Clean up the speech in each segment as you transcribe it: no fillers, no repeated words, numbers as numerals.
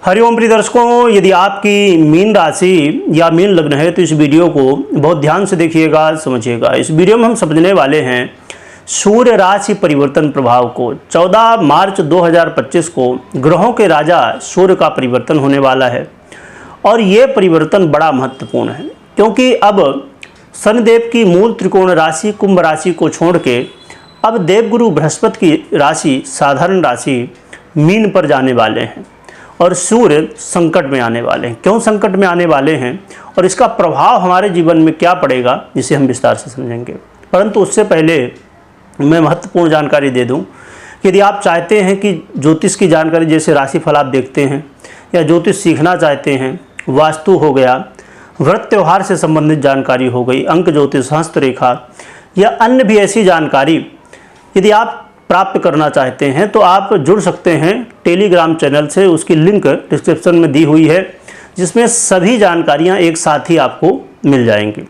हरिओम प्रिय दर्शकों, यदि आपकी मीन राशि या मीन लग्न है तो इस वीडियो को बहुत ध्यान से देखिएगा, समझिएगा। इस वीडियो में हम समझने वाले हैं सूर्य राशि परिवर्तन प्रभाव को। 14 मार्च 2025 को ग्रहों के राजा सूर्य का परिवर्तन होने वाला है और ये परिवर्तन बड़ा महत्वपूर्ण है क्योंकि अब शनिदेव की मूल त्रिकोण राशि कुंभ राशि को छोड़ के अब देवगुरु बृहस्पति की राशि साधारण राशि मीन पर जाने वाले हैं और सूर्य संकट में आने वाले हैं। क्यों संकट में आने वाले हैं और इसका प्रभाव हमारे जीवन में क्या पड़ेगा, जिसे हम विस्तार से समझेंगे। परंतु उससे पहले मैं महत्वपूर्ण जानकारी दे दूं कि यदि आप चाहते हैं कि ज्योतिष की जानकारी, जैसे राशिफल आप देखते हैं या ज्योतिष सीखना चाहते हैं, वास्तु हो गया, व्रत त्यौहार से संबंधित जानकारी हो गई, अंक ज्योतिष, हस्तरेखा या अन्य भी ऐसी जानकारी यदि आप प्राप्त करना चाहते हैं तो आप जुड़ सकते हैं टेलीग्राम चैनल से। उसकी लिंक डिस्क्रिप्शन में दी हुई है, जिसमें सभी जानकारियां एक साथ ही आपको मिल जाएंगी।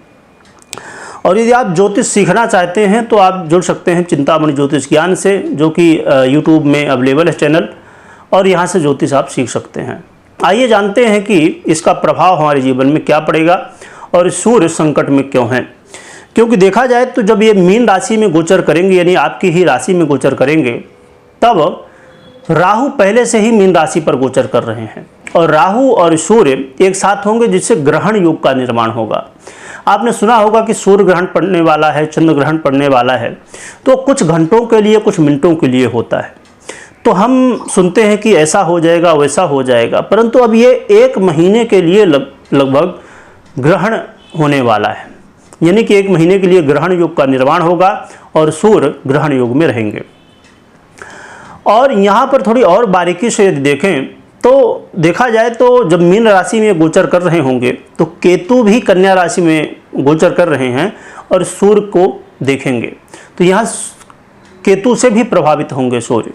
और यदि आप ज्योतिष सीखना चाहते हैं तो आप जुड़ सकते हैं चिंतामणि ज्योतिष ज्ञान से, जो कि यूट्यूब में अवेलेबल है चैनल, और यहाँ से ज्योतिष आप सीख सकते हैं। आइए जानते हैं कि इसका प्रभाव हमारे जीवन में क्या पड़ेगा और सूर्य संकट में क्यों है। क्योंकि देखा जाए तो जब ये मीन राशि में गोचर करेंगे, यानी आपकी ही राशि में गोचर करेंगे, तब राहु पहले से ही मीन राशि पर गोचर कर रहे हैं और राहु और सूर्य एक साथ होंगे, जिससे ग्रहण योग का निर्माण होगा। आपने सुना होगा कि सूर्य ग्रहण पड़ने वाला है, चंद्र ग्रहण पड़ने वाला है, तो कुछ घंटों के लिए, कुछ मिनटों के लिए होता है। तो हम सुनते हैं कि ऐसा हो जाएगा, वैसा हो जाएगा, परंतु अब ये 1 महीने के लिए लगभग ग्रहण होने वाला है। यानी कि 1 महीने के लिए ग्रहण योग का निर्माण होगा और सूर्य ग्रहण योग में रहेंगे। और यहाँ पर थोड़ी और बारीकी से यदि देखें तो देखा जाए तो जब मीन राशि में गोचर कर रहे होंगे तो केतु भी कन्या राशि में गोचर कर रहे हैं और सूर्य को देखेंगे, तो यहाँ केतु से भी प्रभावित होंगे सूर्य।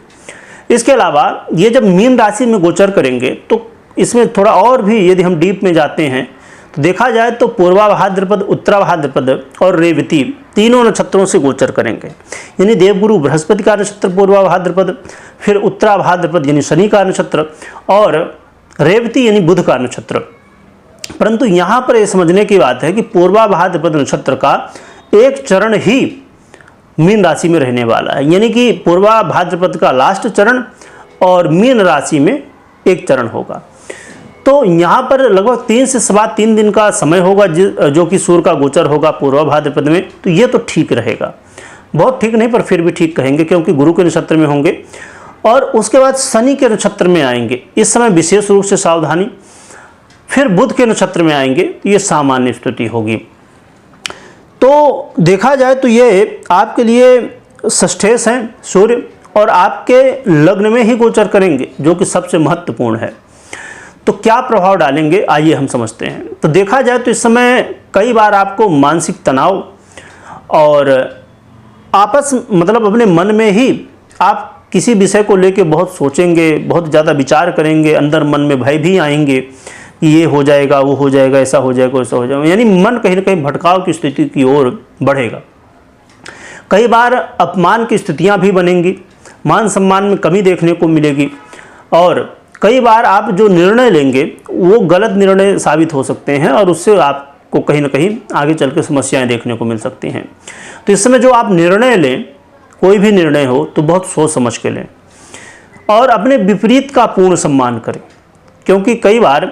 इसके अलावा ये जब मीन राशि में गोचर करेंगे तो इसमें थोड़ा और भी यदि हम डीप में जाते हैं तो देखा जाए तो पूर्वा भाद्रपद, उत्तरा भाद्रपद और रेवती तीनों नक्षत्रों से गोचर करेंगे। यानी देवगुरु बृहस्पति का नक्षत्र पूर्वा भाद्रपद, फिर उत्तरा भाद्रपद यानी शनि का नक्षत्र, और रेवती यानी बुध का नक्षत्र। परंतु यहाँ पर यह समझने की बात है कि पूर्वा भाद्रपद नक्षत्र का एक चरण ही मीन राशि में रहने वाला है। यानी कि पूर्वा भाद्रपद का लास्ट चरण और मीन राशि में एक चरण होगा। तो यहाँ पर लगभग 3 से सवा 3 दिन का समय होगा जो कि सूर्य का गोचर होगा पूर्व भाद्रपद में। तो ये तो ठीक रहेगा, बहुत ठीक नहीं पर फिर भी ठीक कहेंगे, क्योंकि गुरु के नक्षत्र में होंगे और उसके बाद शनि के नक्षत्र में आएंगे, इस समय विशेष रूप से सावधानी। फिर बुध के नक्षत्र में आएंगे, ये सामान्य स्थिति होगी। तो देखा जाए तो ये आपके लिए षष्ठेश हैं सूर्य, और आपके लग्न में ही गोचर करेंगे, जो कि सबसे महत्वपूर्ण है। तो क्या प्रभाव डालेंगे, आइए हम समझते हैं। तो देखा जाए तो इस समय कई बार आपको मानसिक तनाव और अपने मन में ही आप किसी विषय को लेकर बहुत सोचेंगे, बहुत ज़्यादा विचार करेंगे, अंदर मन में भय भी आएंगे कि ये हो जाएगा, वो हो जाएगा, ऐसा हो जाएगा, वैसा हो जाएगा। यानी मन कहीं ना कहीं भटकाव की स्थिति की ओर बढ़ेगा। कई बार अपमान की स्थितियाँ भी बनेंगी, मान सम्मान में कमी देखने को मिलेगी, और कई बार आप जो निर्णय लेंगे वो गलत निर्णय साबित हो सकते हैं और उससे आपको कहीं ना कहीं आगे चल के समस्याएं देखने को मिल सकती हैं। तो इस समय जो आप निर्णय लें, कोई भी निर्णय हो, तो बहुत सोच समझ के लें और अपने विपरीत का पूर्ण सम्मान करें। क्योंकि कई बार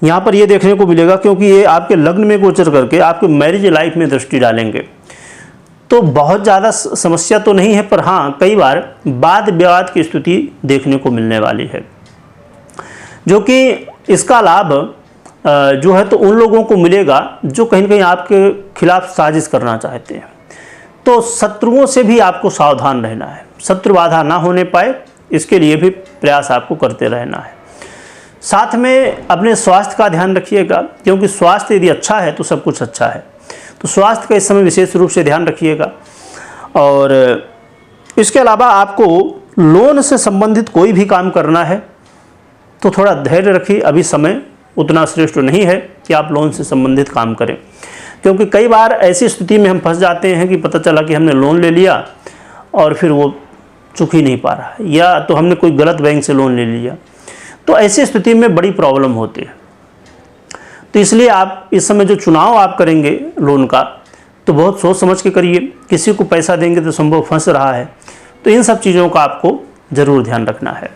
यहाँ पर ये देखने को मिलेगा, क्योंकि ये आपके लग्न में गोचर करके आपके मैरिज लाइफ में दृष्टि डालेंगे, तो बहुत ज़्यादा समस्या तो नहीं है, पर हाँ कई बार वाद विवाद की स्थिति देखने को मिलने वाली है, जो कि इसका लाभ जो है तो उन लोगों को मिलेगा जो कहीं ना कहीं आपके खिलाफ साजिश करना चाहते हैं। तो शत्रुओं से भी आपको सावधान रहना है, शत्रु बाधा ना होने पाए, इसके लिए भी प्रयास आपको करते रहना है। साथ में अपने स्वास्थ्य का ध्यान रखिएगा, क्योंकि स्वास्थ्य यदि अच्छा है तो सब कुछ अच्छा है। तो स्वास्थ्य का इस समय विशेष रूप से ध्यान रखिएगा। और इसके अलावा आपको लोन से संबंधित कोई भी काम करना है तो थोड़ा धैर्य रखिए, अभी समय उतना श्रेष्ठ नहीं है कि आप लोन से संबंधित काम करें। क्योंकि कई बार ऐसी स्थिति में हम फंस जाते हैं कि पता चला कि हमने लोन ले लिया और फिर वो चुक ही नहीं पा रहा है, या तो हमने कोई गलत बैंक से लोन ले लिया, तो ऐसी स्थिति में बड़ी प्रॉब्लम होती है। तो इसलिए आप इस समय जो चुनाव आप करेंगे लोन का, तो बहुत सोच समझ के करिए। किसी को पैसा देंगे तो संभव फंस रहा है, तो इन सब चीज़ों का आपको ज़रूर ध्यान रखना है।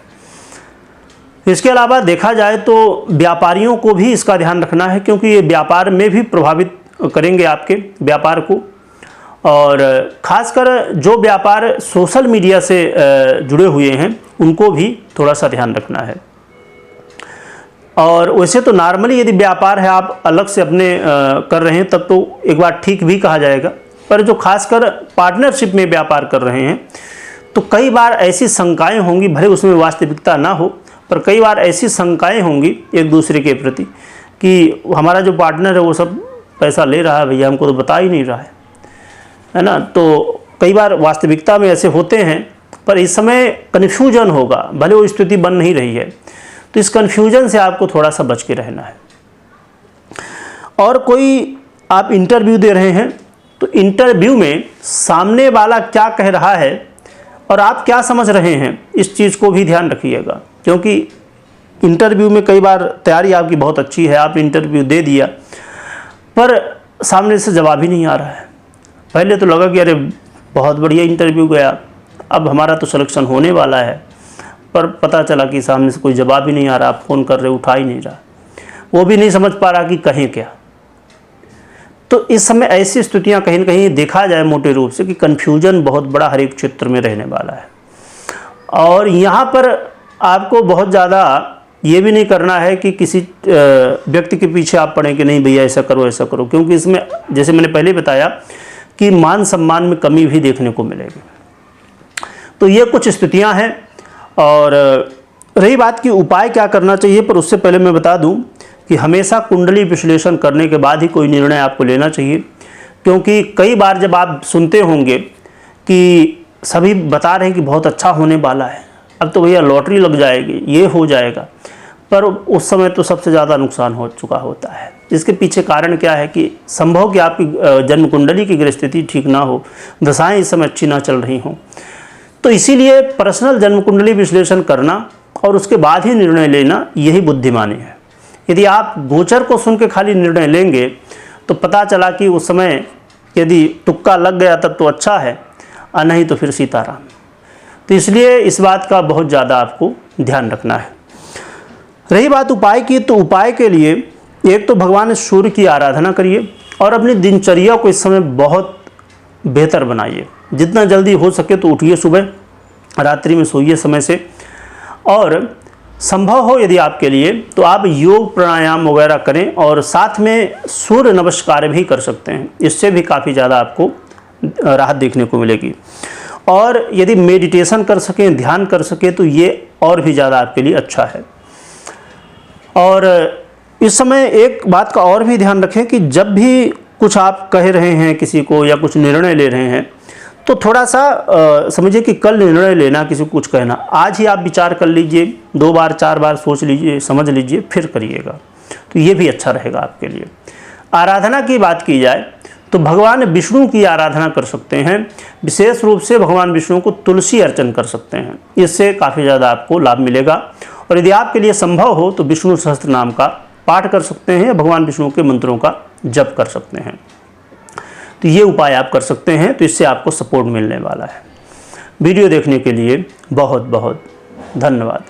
इसके अलावा देखा जाए तो व्यापारियों को भी इसका ध्यान रखना है, क्योंकि ये व्यापार में भी प्रभावित करेंगे आपके व्यापार को। और ख़ासकर जो व्यापार सोशल मीडिया से जुड़े हुए हैं उनको भी थोड़ा सा ध्यान रखना है। और वैसे तो नॉर्मली यदि व्यापार है आप अलग से अपने कर रहे हैं तब तो एक बार ठीक भी कहा जाएगा, पर जो खासकर पार्टनरशिप में व्यापार कर रहे हैं तो कई बार ऐसी शंकाएं होंगी, भले उसमें वास्तविकता ना हो, पर कई बार ऐसी शंकाएं होंगी एक दूसरे के प्रति कि हमारा जो पार्टनर है वो सब पैसा ले रहा है, भैया हमको तो बता ही नहीं रहा है ना। तो कई बार वास्तविकता में ऐसे होते हैं, पर इस समय कन्फ्यूजन होगा, भले वो स्थिति बन नहीं रही है, तो इस कन्फ्यूजन से आपको थोड़ा सा बच के रहना है। और कोई आप इंटरव्यू दे रहे हैं तो इंटरव्यू में सामने वाला क्या कह रहा है और आप क्या समझ रहे हैं, इस चीज़ को भी ध्यान रखिएगा। क्योंकि इंटरव्यू में कई बार तैयारी आपकी बहुत अच्छी है, आप इंटरव्यू दे दिया पर सामने से जवाब ही नहीं आ रहा है। पहले तो लगा कि अरे बहुत बढ़िया इंटरव्यू गया, अब हमारा तो सिलेक्शन होने वाला है, पर पता चला कि सामने से कोई जवाब ही नहीं आ रहा, आप फ़ोन कर रहे उठा ही नहीं रहा, वो भी नहीं समझ पा रहा कि कहें क्या। तो इस समय ऐसी स्थितियां कहीं न कहीं देखा जाए मोटे रूप से कि कन्फ्यूजन बहुत बड़ा हर एक क्षेत्र में रहने वाला है। और यहाँ पर आपको बहुत ज़्यादा ये भी नहीं करना है कि किसी व्यक्ति के पीछे आप पड़ें कि नहीं भैया ऐसा करो ऐसा करो, क्योंकि इसमें जैसे मैंने पहले बताया कि मान सम्मान में कमी भी देखने को मिलेगी। तो ये कुछ स्थितियाँ हैं। और रही बात कि उपाय क्या करना चाहिए, पर उससे पहले मैं बता दूं कि हमेशा कुंडली विश्लेषण करने के बाद ही कोई निर्णय आपको लेना चाहिए। क्योंकि कई बार जब आप सुनते होंगे कि सभी बता रहे हैं कि बहुत अच्छा होने वाला है, अब तो भैया लॉटरी लग जाएगी, ये हो जाएगा, पर उस समय तो सबसे ज़्यादा नुकसान हो चुका होता है। इसके पीछे कारण क्या है कि संभव कि आपकी जन्म कुंडली की स्थिति ठीक ना हो, दशाएँ इस समय अच्छी ना चल रही हों। तो इसीलिए पर्सनल जन्म कुंडली विश्लेषण करना और उसके बाद ही निर्णय लेना, यही बुद्धिमानी है। यदि आप गोचर को सुन के खाली निर्णय लेंगे तो पता चला कि उस समय यदि तुक्का लग गया तब तो अच्छा है, और नहीं तो फिर सीताराम। तो इसलिए इस बात का बहुत ज़्यादा आपको ध्यान रखना है। रही बात उपाय की, तो उपाय के लिए एक तो भगवान सूर्य की आराधना करिए और अपनी दिनचर्या को इस समय बहुत बेहतर बनाइए। जितना जल्दी हो सके तो उठिए सुबह, रात्रि में सोइए समय से, और संभव हो यदि आपके लिए तो आप योग प्राणायाम वगैरह करें और साथ में सूर्य नमस्कार भी कर सकते हैं। इससे भी काफ़ी ज़्यादा आपको राहत देखने को मिलेगी। और यदि मेडिटेशन कर सकें, ध्यान कर सकें, तो ये और भी ज़्यादा आपके लिए अच्छा है। और इस समय एक बात का और भी ध्यान रखें कि जब भी कुछ आप कह रहे हैं किसी को या कुछ निर्णय ले रहे हैं, तो थोड़ा सा समझिए कि कल निर्णय लेना, किसी को कुछ कहना, आज ही आप विचार कर लीजिए, 2 बार 4 बार सोच लीजिए, समझ लीजिए, फिर करिएगा, तो ये भी अच्छा रहेगा आपके लिए। आराधना की बात की जाए तो भगवान विष्णु की आराधना कर सकते हैं। विशेष रूप से भगवान विष्णु को तुलसी अर्चन कर सकते हैं, इससे काफ़ी ज़्यादा आपको लाभ मिलेगा। और यदि आपके लिए संभव हो तो विष्णु सहस्त्र नाम का पाठ कर सकते हैं या भगवान विष्णु के मंत्रों का जप कर सकते हैं। तो ये उपाय आप कर सकते हैं, तो इससे आपको सपोर्ट मिलने वाला है। वीडियो देखने के लिए बहुत बहुत धन्यवाद।